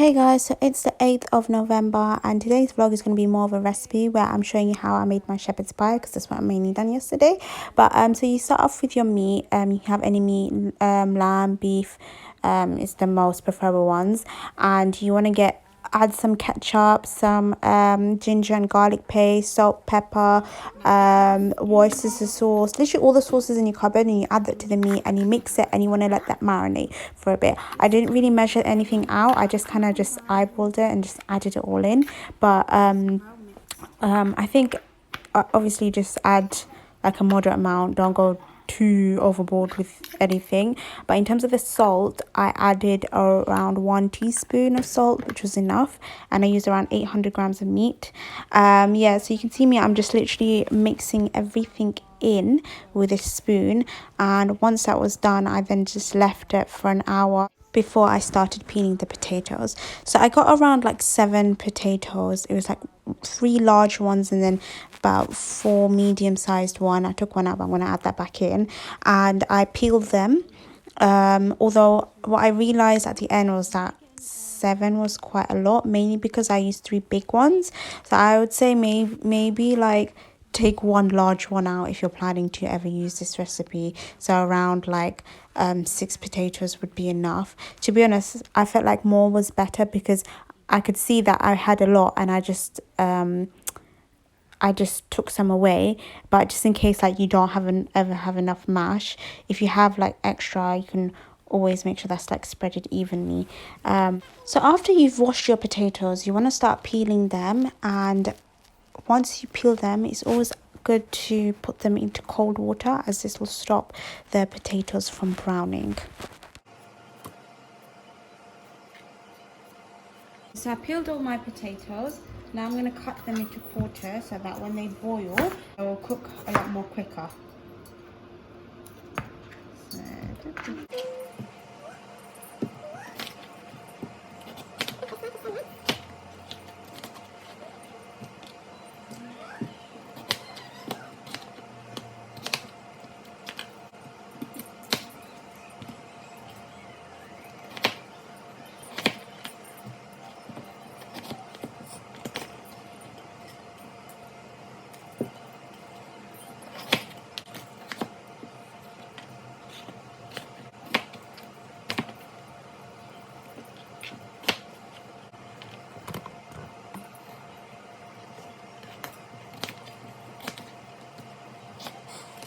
Hey guys, so it's the 8th of November and today's vlog is going to be more of a recipe where I'm showing you how I made my shepherd's pie because that's what I mainly done yesterday. But so you start off with your meat. You have any meat, lamb, beef, is the most preferable ones, and you want to add some ketchup, some ginger and garlic paste, salt, pepper, Worcestershire sauce, literally all the sauces in your cupboard, and you add that to the meat and you mix it and you want to let that marinate for a bit. I didn't really measure anything out. I just kind of just eyeballed it and just added it all in. But I think obviously just add like a moderate amount. Don't go too overboard with anything. But in terms of the salt, I added around 1 teaspoon of salt, which was enough, and I used around 800 grams of meat. Yeah, so you can see me, I'm just literally mixing everything in with a spoon, and once that was done, I then just left it for an hour before I started peeling the potatoes. So I got around like 7 potatoes. It was like 3 large ones and then about 4 medium-sized one. I took one out, but I'm going to add that back in, and I peeled them. Although what I realized at the end was that 7 was quite a lot, mainly because I used 3 big ones. So I would say maybe like take 1 large one out if you're planning to ever use this recipe. So around like 6 potatoes would be enough. To be honest, I felt like more was better because I could see that I had a lot, and I just took some away. But just in case like you don't ever have enough mash, if you have like extra, you can always make sure that's like spread it evenly. So after you've washed your potatoes, you want to start peeling them, and once you peel them, it's always good to put them into cold water, as this will stop the potatoes from browning. So I peeled all my potatoes. Now I'm going to cut them into quarters so that when they boil, they will cook a lot more quicker.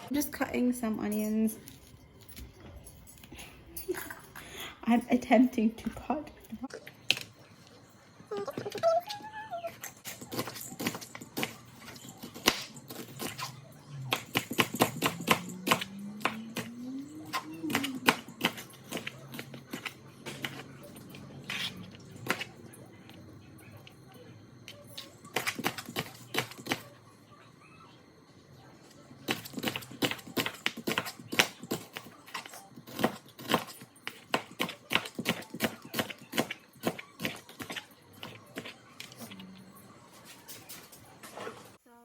I'm just cutting some onions. I'm attempting to cut.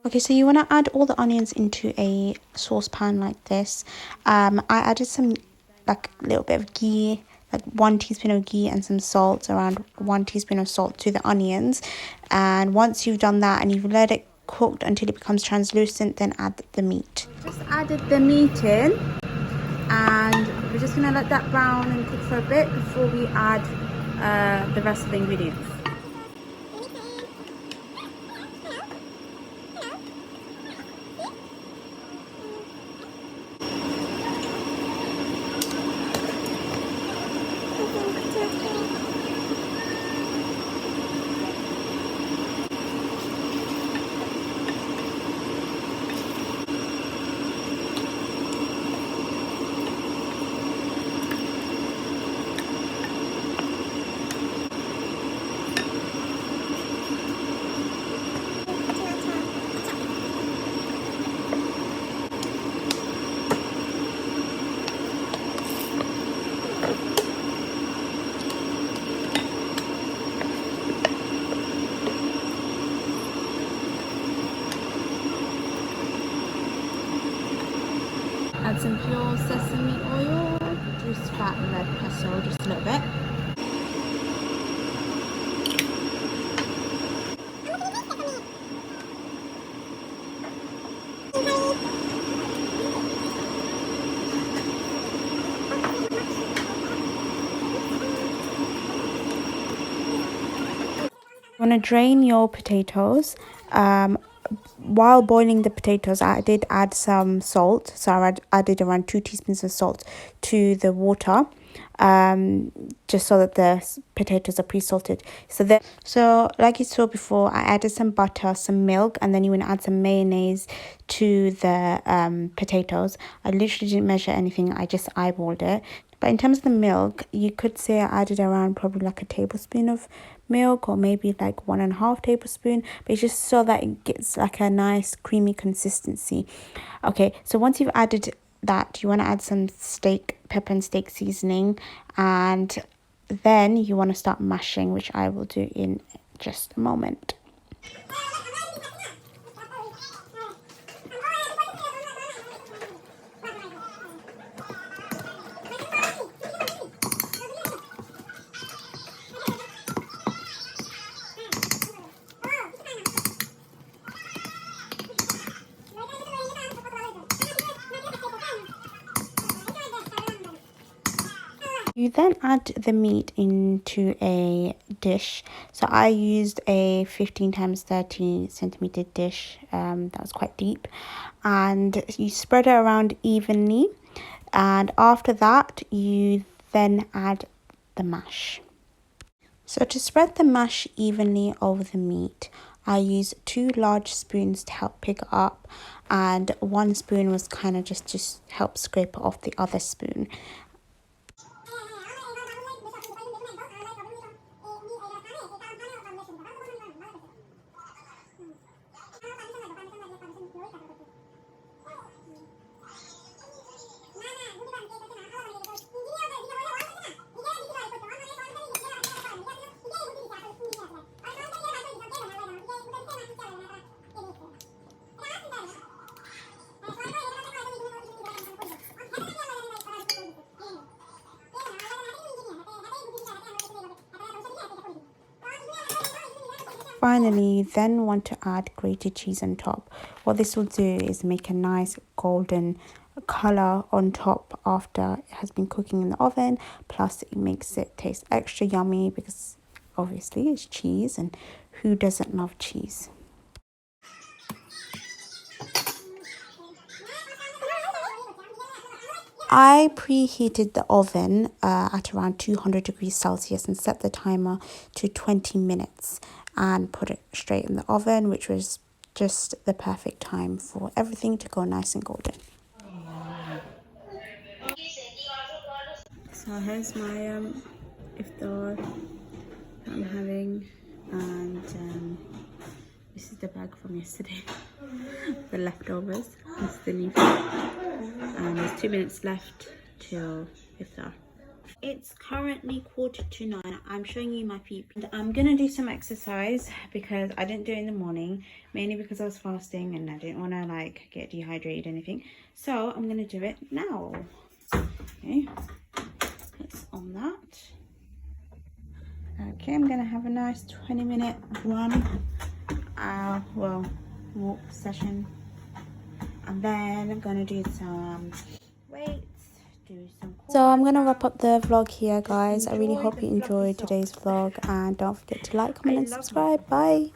Okay, so you want to add all the onions into a saucepan like this. I added some like a little bit of ghee, like 1 teaspoon of ghee, and some salt, around 1 teaspoon of salt to the onions. And once you've done that and you've let it cooked until it becomes translucent, then add the meat. Just added the meat in, and we're just going to let that brown and cook for a bit before we add the rest of the ingredients. Add some pure sesame oil, reduced fat red pesto, just a little bit. You want to drain your potatoes. While boiling the potatoes, I did add some salt. So I added around 2 teaspoons of salt to the water, just so that the potatoes are pre-salted. So like you saw before, I added some butter, some milk, and then you want to add some mayonnaise to the potatoes. I literally didn't measure anything. I just eyeballed it. But in terms of the milk, you could say I added around probably like a tablespoon of milk, or maybe like 1.5 tablespoon, but it's just so that it gets like a nice creamy consistency. Okay, so once you've added that, you want to add some pepper and steak seasoning, and then you want to start mashing, which I will do in just a moment. You then add the meat into a dish. So I used a 15 times 30 centimeter dish that was quite deep, and you spread it around evenly, and after that you then add the mash. So to spread the mash evenly over the meat, I used 2 large spoons to help pick it up, and 1 spoon was kind of just to help scrape it off the other spoon. Finally, you then want to add grated cheese on top. What this will do is make a nice golden color on top after it has been cooking in the oven. Plus, it makes it taste extra yummy because obviously it's cheese, and who doesn't love cheese? I preheated the oven at around 200 degrees Celsius and set the timer to 20 minutes and put it straight in the oven, which was just the perfect time for everything to go nice and golden. So here's my iftar that I'm having, and this is the bag from yesterday, the leftovers. This is the new food, and there's 2 minutes left till iftar. It's currently 8:45. I'm showing you my feet. I'm gonna do some exercise because I didn't do it in the morning, mainly because I was fasting and I didn't want to like get dehydrated or anything. So I'm gonna do it now. Okay, it's on that. Okay, I'm gonna have a nice 20-minute run, walk session, and then I'm gonna do some weights. So I'm gonna wrap up the vlog here, guys. I really hope you enjoyed today's vlog, and don't forget to like, comment and subscribe. Bye.